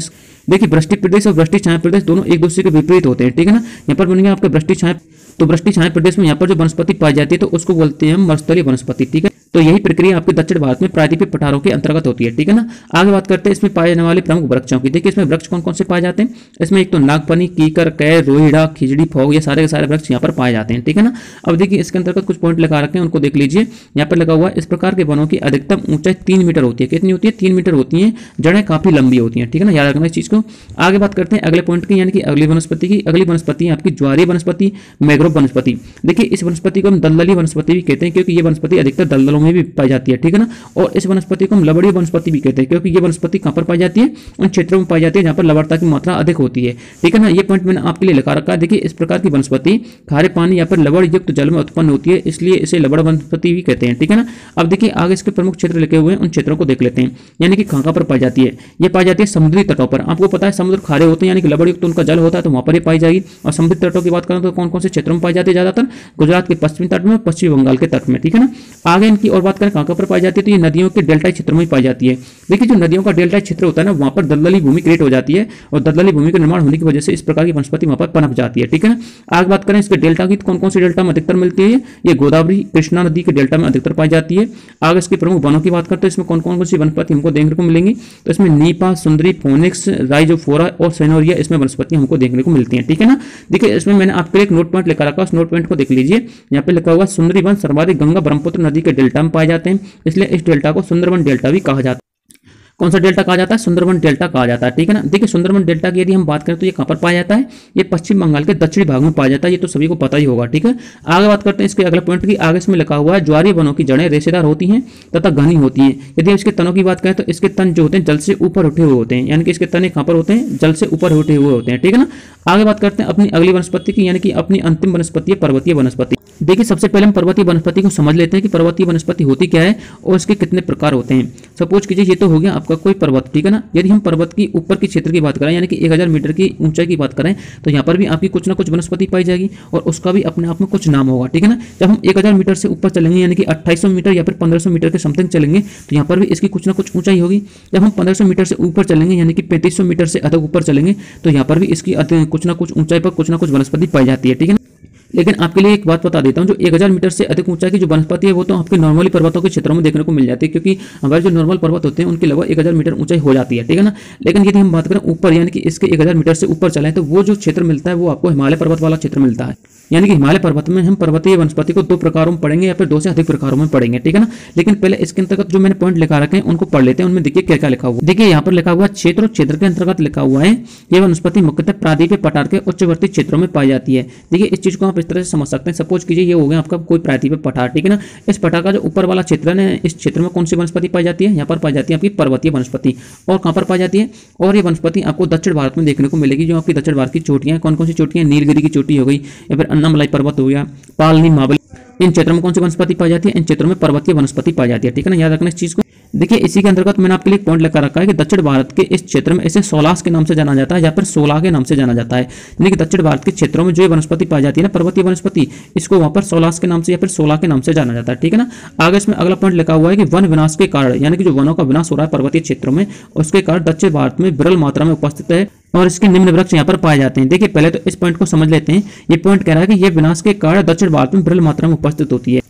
देखिए वृष्टि प्रदेश और वृष्टि छाया प्रदेश दोनों एक दूसरे के विपरीत होते हैं, ठीक है ना। यहाँ पर बनेंगे आपके वृष्टि छाया, तो वृष्टि छाया प्रदेश में यहाँ पर जो वनस्पति पाई जाती है तो उसको बोलते हैं मरुस्थलीय वनस्पति, ठीक है। तो यही प्रक्रिया आपके दक्षिण भारत में प्रायद्वीपीय पठारों के अंतर्गत होती है, ठीक है ना। आगे बात करते हैं इसमें पाए जाने वाले प्रमुख वृक्षों की। देखिए इसमें वृक्ष कौन कौन से पाए जाते हैं। इसमें एक तो नागफनी, कीकर, कैर, रोहिड़ा, खिजड़ी, फोग, ये सारे के सारे वृक्ष यहाँ पर पाए जाते हैं, ठीक है ना। अब देखिए इसके अंतर्गत कुछ पॉइंट लगा रखे हैं, उनको देख लीजिए। यहाँ पर लगा हुआ है इस प्रकार के वनों की अधिकतम ऊंचाई 3 मीटर होती है। कितनी होती है? 3 मीटर होती है। जड़ें काफी लंबी होती हैं, ठीक है ना। याद रखना इस चीज को। आगे बात करते हैं अगले पॉइंट की, यानी कि अगली वनस्पति की। अगली वनस्पति है आपकी ज्वारीय वनस्पति, मैग्रोव वनस्पति। देखिए इस वनस्पति को हम दलदली वनस्पति भी कहते हैं, क्योंकि ये वनस्पति अधिकतर दलदलों क्षेत्रों में भी पाई जाती है, ठीक है ना। और इस वनस्पति को हम लवणीय वनस्पति भी कहते हैं, क्योंकि ये वनस्पति कहाँ पर पाई जाती है, उन क्षेत्रों में पाई जाती है जहाँ पर लवणता की मात्रा अधिक होती है, ठीक है ना। ये पॉइंट मैंने आपके लिए लिखा रखा है। देखिए इस प्रकार की वनस्पति खारे पानी या फिर लवण युक्त जल में उत्पन्न होती है, इसलिए इसे लवण वनस्पति भी कहते हैं, ठीक है ना। अब देखिए आगे इसके प्रमुख क्षेत्र लिखे हुए हैं, उन क्षेत्रों को देख लेते हैं। यानी कि कहाँ पर पाई जाती है, ये पाई जाती है समुद्री तटों पर। आपको पता है समुद्र खारे होते हैं, यानी कि लवण युक्त उनका जल होता है, तो वहाँ पर ही पाई जाएगी। और समुद्री तटों की बात करें तो कौन कौन से क्षेत्रों में पाई जाती है, ज्यादातर गुजरात के पश्चिमी तट में, पश्चिमी बंगाल के तट में, ठीक है ना। आगे इनकी और बात करें कहाँ पर पाई जाती है, तो ये नदियों के डेल्टाई क्षेत्रों में पाई जाती है। देखिए जो नदियों का डेल्टाई क्षेत्र होता है ना, वहाँ पर दलदली भूमि क्रिएट हो जाती है, और दलदली भूमि का निर्माण होने की वजह से इस प्रकार की वनस्पति वहाँ पर पनप जाती है, ठीक है ना। आगे बात करें इसके डेल्टा की, कौन कौन सी डेल्टा में अधिकतर मिलती है, ये गोदावरी कृष्णा नदी के डेल्टा में अधिकतर पाई जाती है। आगे इसके प्रमुख वनों की बात करते हैं, इसमें कौन कौन सी वनस्पति हमको देखने को मिलेंगी, तो इसमें नीपा, सुंदरी, फोनिक्स, राइजोफोरा और सेनोरिया इसमें वनस्पति हमको देखने को मिलती है, ठीक है ना। देखिए इसमें मैंने आपके लिए एक नोट पॉइंट लिखा रखा है, उस नोट पॉइंट को देख लीजिए। यहाँ पे लिखा हुआ सुंदरी वन सर्वाधिक गंगा ब्रह्मपुत्र नदी के डेल्टा में पाए जाते हैं, इसलिए इस डेल्टा को सुंदरवन डेल्टा भी कहा जाता है। कौन सा डेल्टा कहा जाता है, सुंदरवन डेल्टा कहा जाता है, ठीक है ना। देखिए सुंदरवन डेल्टा की यदि हम बात करें तो ये कहाँ पर पाया जाता है, ये पश्चिम बंगाल के दक्षिणी भाग में पाया जाता है, ये तो सभी को पता ही होगा, ठीक है। आगे बात करते हैं इसके अगले पॉइंट की। आगे इसमें लिखा हुआ है ज्वारीय वनों की जड़ें रेशेदार होती हैं तथा घनी होती हैं। यदि इसके तनों की बात करें तो इसके तन जो होते हैं जल से ऊपर उठे हुए होते हैं, यानी कि इसके तने कहाँ पर होते हैं, जल से ऊपर उठे हुए होते हैं, ठीक है ना। आगे बात करते हैं अपनी अगली वनस्पति की, यानी कि अपनी अंतिम वनस्पति है पर्वतीय वनस्पति। देखिए सबसे पहले हम पर्वतीय वनस्पति को समझ लेते हैं कि पर्वतीय वनस्पति होती क्या है और इसके कितने प्रकार होते हैं। सपोज कीजिए ये तो हो गया आपका कोई पर्वत, ठीक है ना। यदि हम पर्वत की ऊपर के क्षेत्र की बात करें, यानी कि 1000 मीटर की ऊंचाई की बात करें, तो यहाँ पर भी आपकी कुछ ना कुछ वनस्पति पाई जाएगी और उसका भी अपने आप में कुछ नाम होगा, ठीक है ना। जब हम 1000 मीटर से ऊपर चलेंगे, यानी कि 2800 मीटर या फिर 1500 मीटर के समथिंग चलेंगे, तो यहाँ पर भी इसकी कुछ ना कुछ ऊंचाई होगी। जब हम 1500 मीटर से ऊपर चलेंगे, यानी कि 3500 मीटर से अधिक ऊपर चलेंगे, तो यहाँ पर भी इसकी कुछ ना कुछ ऊंचाई पर कुछ ना कुछ वनस्पति पाई जाती है, ठीक है ना। लेकिन आपके लिए एक बात बता देता हूं, जो 1000 मीटर से अधिक ऊंचाई की जो वनस्पति है वो तो आपके नॉर्मली पर्वतों के क्षेत्रों में देखने को मिल जाती है, क्योंकि हमारे जो नॉर्मल पर्वत होते हैं उनकी लगभग 1000 मीटर ऊंचाई हो जाती है, ठीक है ना। लेकिन यदि हम बात करें ऊपर, यानी कि इसके 1000 मीटर से ऊपर चलें, तो वो जो क्षेत्र मिलता है वो आपको हिमालय पर्वत वाला क्षेत्र मिलता है। यानी कि हिमालय पर्वत में हम पर्वतीय वनस्पति को 2 प्रकारों में पढ़ेंगे या फिर 2 से अधिक प्रकारों में पढ़ेंगे, ठीक है ना। लेकिन पहले इसके अंतर्गत जो मैंने पॉइंट लिखा रखे हैं उनको पढ़ लेते हैं। उनमें देखिए क्या क्या लिखा हुआ है। देखिए यहाँ पर लिखा हुआ क्षेत्र, और क्षेत्र के अंतर्गत लिखा हुआ है ये वनस्पति मुख्यतः प्रायद्वीपीय पठार के उच्चवर्ती क्षेत्रों में पाई जाती है। देखिए इस चीज को आप इस तरह से समझ सकते हैं। सपोज कीजिए ये हो गया आपका कोई प्रायद्वीपीय पठार, ठीक है ना। इस पठार का जो ऊपर वाला क्षेत्र है, इस क्षेत्र में कौन सी वनस्पति पाई जाती है, यहाँ पर पाई जाती है आपकी पर्वतीय वनस्पति। और कहाँ पर पाई जाती है, और ये वनस्पति आपको दक्षिण भारत में देखने को मिलेगी। जो आपकी दक्षिण भारत की चोटियां, कौन कौन सी चोटियां, नीलगिरी की चोटी हो गई या फिर अन्नामलाई पर्वत हो गया, पालनी, महाबली, इन क्षेत्रों में कौन सी वनस्पति पाई जाती है, इन क्षेत्रों में पर्वतीय वनस्पति पाई जाती है, ठीक है ना। याद रखना इस चीज को। देखिए इसी के अंतर्गत मैंने आपके लिए पॉइंट लिखा रखा है कि दक्षिण भारत के इस क्षेत्र में इसे सोलास के नाम से जाना जाता है या फिर सोला के नाम से जाना जाता है। यानी कि दक्षिण भारत के क्षेत्रों में जो वनस्पति पाई जाती है ना, पर्वतीय वनस्पति, इसको वहां पर सोलास के नाम से या फिर सोला के नाम से जाना जाता है, ठीक है ना। आगे इसमें अगला पॉइंट लिखा हुआ है कि वन विनाश के कारण, यानी कि जो वनों का विनाश हो रहा है पर्वतीय क्षेत्रों में, उसके कारण दक्षिण भारत में विरल मात्रा में उपस्थित है और इसके निम्न वृक्ष यहाँ पर पाए जाते हैं। देखिए पहले तो इस पॉइंट को समझ लेते हैं। ये पॉइंट कह रहा है कि यह विनाश के कारण दक्षिण भारत में विरल मात्रा में उपस्थित होती है।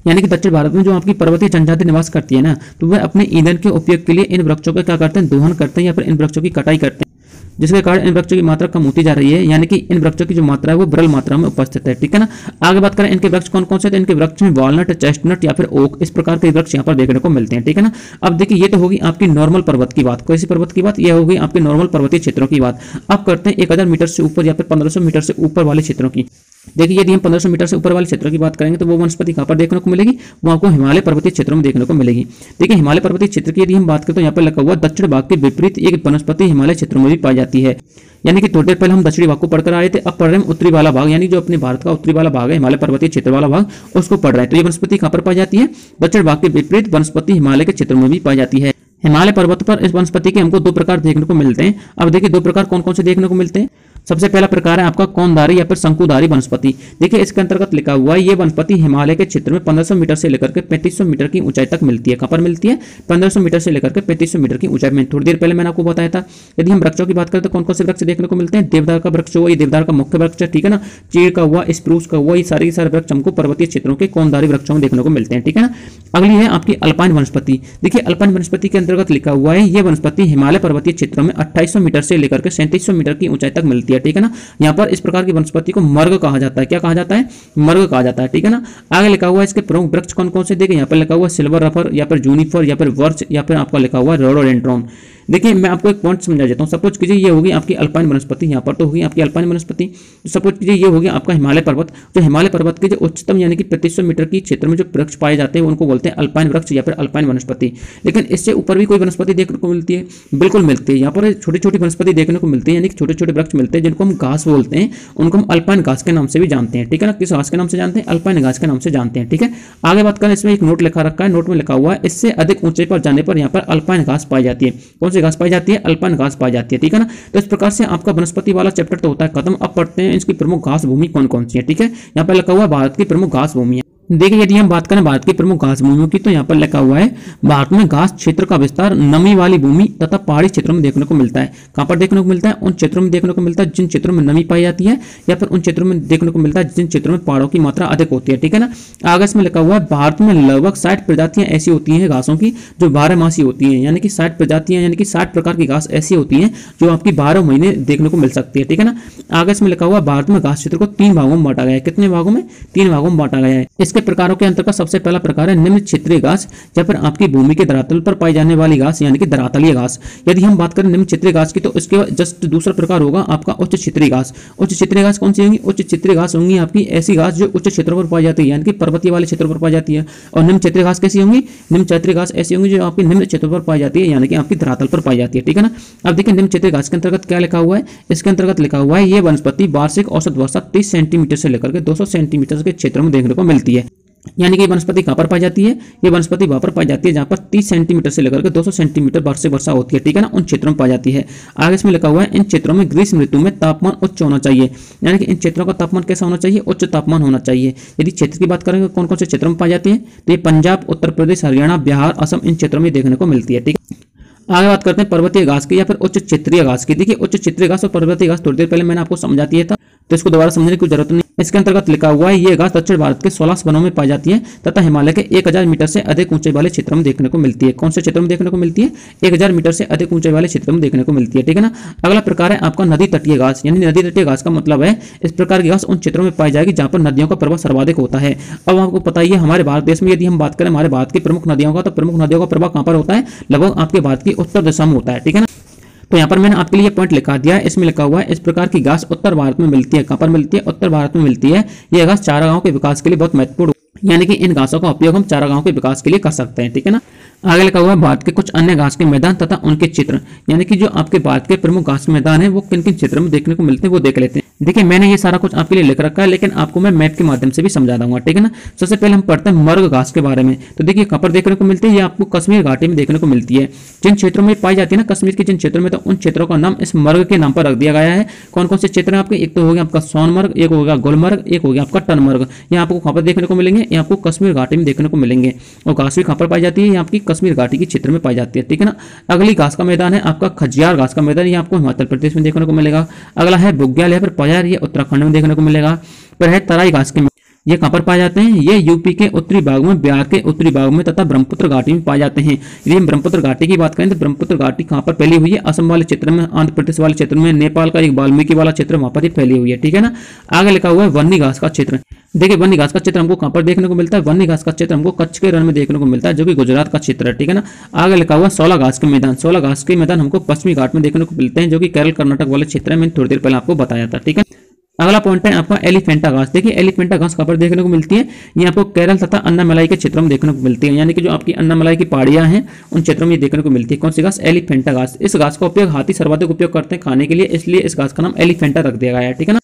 यानी कि दक्षिण भारत में जो आपकी पर्वतीय जनजाति निवास करती है ना, तो वह अपने ईंधन के उपयोग के लिए इन वृक्षों का क्या करते हैं, दोहन करते हैं या फिर इन वृक्षों की कटाई करते हैं, जिसके कारण इन वृक्षों की मात्रा कम होती जा रही है। यानी कि इन वृक्षों की जो मात्रा है वो विरल मात्रा में उपस्थित है, ठीक है ना। आगे बात करें इनके वृक्ष कौन कौन से, तो इनके वृक्ष में वॉलनट, चेस्टनट या फिर ओक, इस प्रकार के वृक्ष यहाँ पर देखने को मिलते हैं, ठीक है ना। अब देखिए ये तो होगी आपकी नॉर्मल पर्वत की बात। कैसी पर्वत की बात, यह होगी आपके नॉर्मल पर्वतीय क्षेत्रों की बात। अब करते हैं 1000 मीटर से ऊपर या फिर 1500 मीटर से ऊपर वाले क्षेत्रों की। देखिए यदि हम 1500 मीटर से ऊपर वाले क्षेत्रों की बात करेंगे तो वो वनस्पति कहाँ पर देखने को मिलेगी, वो आपको हिमालय पर्वतीय क्षेत्रों में देखने को मिलेगी। देखिए हिमालय पर्वतीय क्षेत्र की यदि हम बात करें तो यहाँ पर लिखा हुआ दक्षिण भाग के विपरीत एक वनस्पति हिमालय क्षेत्रों में भी पाई जाती है। यानी कि थोड़ी देर पहले हम दक्षिणी भाग को पढ़कर आए थे, अब पढ़ रहे हैं उत्तरी वाला भाग, यानी जो अपने भारत का उत्तरी वाला भाग है, हिमालय पर्वतीय क्षेत्र वाला भाग, उसको पढ़ रहे हैं। तो ये वनस्पति कहाँ पर पाई जाती है, दक्षिण भाग के विपरीत वनस्पति हिमालय के क्षेत्र में भी पाई जाती है। हिमालय पर्वत पर इस वनस्पति के हमको 2 प्रकार देखने को मिलते हैं। अब देखिए 2 प्रकार कौन कौन से देखने को मिलते हैं। सबसे पहला प्रकार है आपका कौनधारी या फिर शंकुधारी वनस्पति। देखिए इसके अंतर्गत लिखा हुआ है ये वनस्पति हिमालय के क्षेत्र में 1500 मीटर से लेकर के 3500 मीटर की ऊंचाई तक मिलती है। कहां पर मिलती है, 1500 मीटर से लेकर के 3500 मीटर की ऊंचाई में। थोड़ी देर पहले मैंने आपको बताया था। यदि हम वृक्षों की बात करें तो कौन कौन से वृक्ष देखने को मिलते हैं, देवदार का वृक्ष हुआ, ये देवदार का मुख्य वृक्ष है, ठीक है ना। चीड़ का हुआ, स्प्रूस का हुआ, ये सारे के सारे वृक्ष हमको पर्वतीय क्षेत्रों के कौनधारी वृक्षों में देखने को मिलते हैं, ठीक है ना। अगली है आपकी अल्पाइन वनस्पति। देखिए अल्पाइन वनस्पति के अंतर्गत लिखा हुआ है ये वनस्पति हिमालय पर्वतीय क्षेत्रों में 2800 मीटर से लेकर के 3700 मीटर की ऊंचाई तक मिलती है, ठीक है ना। यहाँ पर इस प्रकार की वनस्पति को मर्ग कहा जाता है। क्या कहा जाता है, मर्ग कहा जाता है, ठीक है ना। आगे लिखा हुआ है इसके प्रमुख वृक्ष कौन कौन से, देखिए यहाँ पर लिखा हुआ है सिल्वर रफर या फिर जूनिफर या फिर वर्च या फिर आपका लिखा हुआ है रोडोडेंड्रॉन। देखिए मैं आपको एक पॉइंट समझा देता हूँ। सपोज कीजिए ये होगी आपकी अल्पाइन वनस्पति, यहाँ पर तो होगी आपकी अल्पाइन वनस्पति। सपोज कीजिए ये होगी आपका हिमालय पर्वत, जो हिमालय पर्वत के जो उच्चतम यानी कि 3500 मीटर की क्षेत्र में जो वृक्ष पाए जाते हैं उनको बोलते हैं अल्पाइन वृक्ष या फिर अल्पाइन वनस्पति। लेकिन इससे ऊपर भी कोई वनस्पति देखने को मिलती है, बिल्कुल मिलती है। यहाँ पर छोटी छोटी वनस्पति देखने को मिलती है, यानी कि छोटे छोटे वृक्ष मिलते हैं जिनको हम घास बोलते हैं, उनको हम अल्पाइन घास के नाम से भी जानते हैं, ठीक है ना। किस घास के नाम से जानते हैं? अल्पाइन घास के नाम से जानते हैं, ठीक है। आगे बात करें, इसमें एक नोट लिखा रखा है, नोट में लिखा हुआ है इससे अधिक ऊंचाई पर जाने पर यहाँ पर अल्पाइन घास पाई जाती है। कौन सी घास पाई जाती है? अल्पाइन घास पाई जाती है, ठीक है ना। तो इस प्रकार से आपका वनस्पति वाला चैप्टर तो होता है खत्म। अब पढ़ते हैं इसकी प्रमुख घास भूमि कौन कौन सी है, ठीक है। यहाँ पर लिखा हुआ भारत की प्रमुख घास भूमि है। देखिए यदि हम बात करें भारत की प्रमुख घास भूमियों की, तो यहाँ पर लिखा हुआ है भारत में घास क्षेत्र का विस्तार नमी वाली भूमि तथा पहाड़ी क्षेत्रों में देखने को मिलता है। कहाँ पर देखने को मिलता है? उन क्षेत्रों में देखने को मिलता है जिन क्षेत्रों में नमी पाई जाती है, या फिर उन क्षेत्रों में देखने को मिलता है जिन क्षेत्रों में पहाड़ों की मात्रा अधिक होती है, ठीक है ना। आगे इसमें लिखा हुआ है भारत में लगभग 60 प्रजातियां ऐसी होती हैं घासों की जो 12 मासी होती है, यानी कि 60 प्रजातियां यानी कि 60 प्रकार की घास ऐसी होती है जो आपकी 12 महीने देखने को मिल सकती है, ठीक है ना। आगे इसमें लिखा हुआ भारत में घास क्षेत्र को 3 भागों में बांटा गया है। कितने भागों में? 3 भागों में बांटा गया है। इसके प्रकारों के अंतर्गत सबसे पहला प्रकार है निम्न क्षेत्रीय घास, या फिर आपकी भूमि के धरातल पर पाई जाने वाली घास यानी कि धरातलीय घास। यदि हम बात करें निम्न क्षेत्रीय घास की, तो इसके जस्ट दूसरा प्रकार होगा आपका उच्च क्षेत्रीय घास। उच्च क्षेत्रीय घास कौन सी होंगी? उच्च क्षेत्रीय घास होंगी आपकी ऐसी घास जो उच्च क्षेत्रों पर पाई जाती है, यानी कि पर्वतीय वाले क्षेत्रों पर पाई जाती है। और निम्न क्षेत्रीय घास कैसी होंगी? निम्न क्षेत्रीय घास ऐसी होंगी जो आपकी निम्न क्षेत्रों पर पाई जाती है, यानी कि आपकी धरातल पर पाई जाती है, ठीक है ना। अब देखिए निम्न क्षेत्रीय घास के अंतर्गत क्या लिखा हुआ है। इसके अंतर्गत लिखा हुआ है ये वनस्पति वार्षिक औसत वर्षा 30 सेंटीमीटर से लेकर के 200 सेंटीमीटर के क्षेत्र में देखने को मिलती है। यानी कि वनस्पति कहाँ पर पाई जाती है? ये वनस्पति वहां पर पाई जाती है जहां पर 30 सेंटीमीटर से लेकर के 200 सेंटीमीटर वार्षिक वर्षा होती है, ठीक है ना। उन क्षेत्रों में पाई जाती है। आगे इसमें लिखा हुआ है इन क्षेत्रों में ग्रीष्म ऋतु में तापमान उच्च होना चाहिए, यानी कि इन क्षेत्रों का तापमान कैसा होना चाहिए? उच्च तापमान होना चाहिए। यदि क्षेत्र की बात करेंगे कौन कौन से क्षेत्रों में पाई जाती है, तो ये पंजाब, उत्तर प्रदेश, हरियाणा, बिहार, असम, इन क्षेत्रों में देखने को मिलती है, ठीक है। आगे बात करते हैं पर्वतीय घास की या फिर उच्च क्षेत्रीय घास की। देखिए उच्च क्षेत्रीय घास और पर्वतीय घास थोड़ी देर पहले मैंने आपको समझा दिया था, तो इसको दोबारा समझने की जरूरत नहीं। इसके अंतर्गत लिखा हुआ है ये घास दक्षिण भारत के 16 वनों में पाई जाती है तथा हिमालय के 1000 मीटर से अधिक ऊंचाई वाले क्षेत्रों में देखने को मिलती है। कौन से क्षेत्र में देखने को मिलती है? 1000 मीटर से अधिक ऊंचाई वाले क्षेत्रों में देखने को मिलती है, ठीक है ना। अगला प्रकार है आपका नदी तटीय घास, यानी नदी तटीय घास का मतलब है इस प्रकार की घास उन क्षेत्रों में पाई जाएगी जहां पर नदियों का प्रवाह सर्वाधिक होता है। अब आपको पता ही है हमारे भारत देश में यदि हम बात करें हमारे भारत की प्रमुख नदियों का, तो प्रमुख नदियों का प्रवाह कहां पर होता है? लगभग आपके भारत की उत्तर दिशा में होता है, ठीक है ना। तो यहाँ पर मैंने आपके लिए पॉइंट लिखा दिया है, इसमें लिखा हुआ है इस प्रकार की घास उत्तर भारत में मिलती है। कहाँ पर मिलती है? उत्तर भारत में मिलती है। यह घास चारागाहों के विकास के लिए बहुत महत्वपूर्ण, यानी कि इन घासों का उपयोग हम चारागाहों के विकास के लिए कर सकते हैं, ठीक है ना। आगे लिखा हुआ है भारत के कुछ अन्य घास के मैदान तथा उनके चित्र, यानी कि जो आपके भारत के प्रमुख घास के मैदान है वो किन किन क्षेत्रों में देखने को मिलते हैं वो देख लेते हैं। देखिए मैंने ये सारा कुछ आपके लिए लिख रखा है, लेकिन आपको मैं मैप के माध्यम से भी समझा दूंगा, ठीक है ना। सबसे पहले हम पढ़ते हैं मर्ग घास के बारे में। तो देखिए कहाँ पर देखने को मिलती है? ये आपको कश्मीर घाटी में देखने को मिलती है। जिन क्षेत्रों में पाई जाती है ना कश्मीर के जिन क्षेत्रों में, तो उन क्षेत्रों का नाम इस मर्ग के नाम पर रख दिया गया है। कौन कौन से क्षेत्र है आपके? एक तो हो गया आपका सोनमर्ग, एक हो गया गुलमर्ग, एक हो गया आपका टनमर्ग। ये आपको कहाँ पर देखने को मिलेंगे? ये आपको कश्मीर घाटी में देखने को मिलेंगे। और घास भी कहाँ पर पाई जाती है? ये आपकी कश्मीर घाटी के क्षेत्र में पाई जाती है, ठीक है ना। अगली घास का मैदान है आपका खजियार घास का मैदान, ये आपको हिमाचल प्रदेश में देखने को मिलेगा। अगला है बुग्याल या फिर पयार, ये उत्तराखंड में देखने को मिलेगा। फिर है तराई घास के, ये कहाँ पर पाए जाते हैं? ये यूपी के उत्तरी भाग में, बिहार के उत्तरी भाग में तथा ब्रह्मपुत्र घाटी में पाए जाते हैं। यदि हम ब्रह्मपुत्र घाटी की बात करें तो ब्रह्मपुत्र घाटी कहाँ पर फैली हुई है? असम वाले क्षेत्र में, आंध्र प्रदेश वाले क्षेत्र में, नेपाल का एक वाल्मीकि वाला क्षेत्र वहां पर ही फैली हुई है, ठीक है ना। आगे लिखा हुआ है वन्नी घास का क्षेत्र। देखिए वन्नी घास का क्षेत्र हमको कहाँ पर देखने को मिलता है? वन्नी घास का क्षेत्र हमको कच्छ के रण में देखने को मिलता है, जो कि गुजरात का क्षेत्र है, ठीक है ना। आगे लिखा हुआ 16 घास के मैदान। 16 घास के मैदान हमको पश्चिमी घाट में देखने को मिलते हैं, जो कि केरल कर्नाटक वाले क्षेत्र में मैंने थोड़ी देर पहले आपको बताया था, ठीक है। अगला पॉइंट है आपका एलिफेंटा घास। देखिए एलिफेंटा घास कहाँ पर देखने को मिलती है? ये आपको केरल तथा अन्नामलाई के क्षेत्रों में देखने को मिलती है, यानी कि जो आपकी अन्नामलाई की पहाड़ियां हैं उन क्षेत्रों में ये देखने को मिलती है। कौन सी घास? एलिफेंटा घास। इस घास का उपयोग हाथी सर्वाधिक उपयोग करते हैं खाने के लिए, इसलिए इस घास का नाम एलिफेंटा रख दिया गया है, ठीक है ना।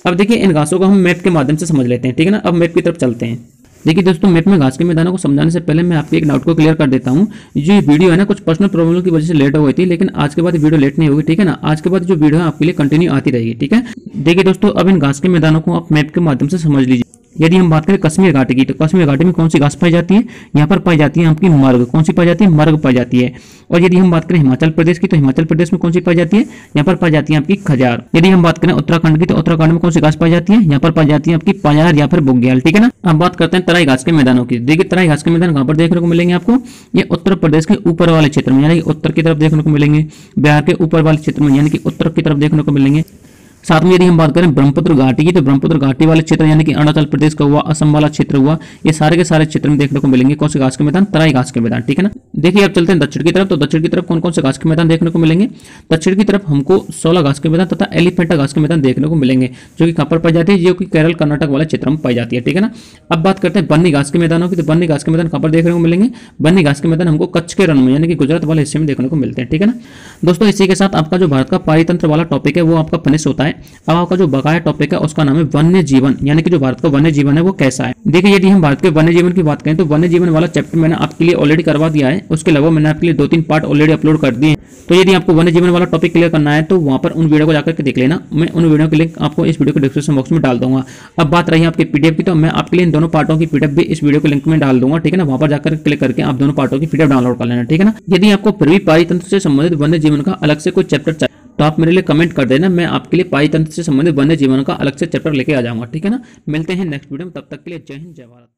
अब देखिए इन घासों को हम मैप के माध्यम से समझ लेते हैं, ठीक है ना। अब मैप की तरफ चलते हैं। देखिए दोस्तों मैप में घास के मैदानों को समझाने से पहले मैं आपके एक डाउट को क्लियर कर देता हूं। जो ये वीडियो है ना कुछ पर्सनल प्रॉब्लम की वजह से लेट हो गई थी, लेकिन आज के बाद वीडियो लेट नहीं होगी, ठीक है ना। आज के बाद जो वीडियो है आपके लिए कंटिन्यू आती रहेगी, ठीक है। देखिए दोस्तों अब इन घास के मैदानों को आप मैप के माध्यम से समझ लीजिए। यदि हम बात करें कश्मीर घाटी की, तो कश्मीर घाटी में कौन सी घास पाई जाती है? यहाँ पर पाई जाती है आपकी मर्ग। कौन सी पाई जाती है? मर्ग पाई जाती है। और यदि हम बात करें हिमाचल प्रदेश की, तो हिमाचल प्रदेश में कौन सी पाई जाती है? यहाँ पर पाई जाती है आपकी खजार। यदि हम बात करें उत्तराखंड की, तो उत्तराखंड में कौन सी घास पाई जाती है? यहाँ पर पाई जाती है आपकी पयार या फिर बुग्याल, ठीक है ना। अब बात करते हैं तराई घास के मैदानों की। देखिए तराई घास के मैदान कहाँ पर देखने को मिलेंगे आपको? ये उत्तर प्रदेश के ऊपर वाले क्षेत्र में, यानी कि उत्तर की तरफ देखने को मिलेंगे। बिहार के ऊपर वाले क्षेत्र में, यानी कि उत्तर की तरफ देखने को मिलेंगे। साथ में यदि हम बात करें ब्रह्मपुत्र घाटी की, तो ब्रह्मपुत्र घाटी वाले क्षेत्र यानी कि अरुणाचल प्रदेश का हुआ, असम वाला क्षेत्र हुआ, ये सारे के सारे क्षेत्र में देखने को मिलेंगे कौन से घास के मैदान, तराई घास के मैदान। ठीक है ना। देखिए अब चलते हैं दक्षिण की तरफ। तो दक्षिण की तरफ कौन कौन से घास के मैदान देखने को मिलेंगे? दक्षिण की तरफ हमको 16 घास के मैदान तथा एलिफेंटा घास के मैदान देखने को मिलेंगे, जो कि कहाँ पर पाई जाती है, जो कि केरल कर्नाटक वाले क्षेत्र में पाई जाती है। ठीक है ना। अब बात करते हैं बन्नी घास के मैदानों की। तो बन्नी घास के मैदान कहाँ पर देखने को मिलेंगे? बन्नी घास के मैदान हमको कच्छ के रण में यानी कि गुजरात वाले हिस्से में देखने को मिलते हैं। ठीक है ना दोस्तों, इसी के साथ आपका जो भारत का पारितंत्र वाला टॉपिक है वो आपका फिनिश होता है। अब आपका जो बकाया टॉपिक है उसका नाम है वन्य जीवन, यानी कि जो भारत का वन्य जीवन है वो कैसा है। देखिए यदि हम भारत के वन्य जीवन की बात करें तो वन्य जीवन वाला चैप्टर मैंने आपके लिए ऑलरेडी करवा दिया है। उसके अलावा मैंने आपके लिए 2-3 पार्ट ऑलरेडी अपलोड कर दिए हैं। तो यदि आपको वन्य जीवन वाला टॉपिक क्लियर करना है तो वहां पर उन वीडियो को जाकर के देख लेना। मैं उन वीडियो के लिंक आपको इस वीडियो के डिस्क्रिप्शन बॉक्स में डाल दूंगा। अब बात रही आपके पीडीएफ की, तो मैं आपके लिए इन दोनों पार्टों की पीडीएफ भी इस वीडियो के लिंक में डाल दूंगा। ठीक है ना। वहां पर जाकर क्लिक करके आप दोनों पार्टों की पीडीएफ डाउनलोड कर लेना। ठीक है ना। यदि आपको फिर भी पारितंत्र से संबंधित वन्य जीवन का अलग से कोई चैप्टर चाहिए तो आप मेरे लिए कमेंट कर देना, मैं आपके लिए पारितंत्र से संबंधित वन्य जीवन का अलग से चैप्टर लेके आ जाऊंगा। ठीक है ना। मिलते हैं नेक्स्ट वीडियो में, तब तक के लिए जय हिंद जय भारत।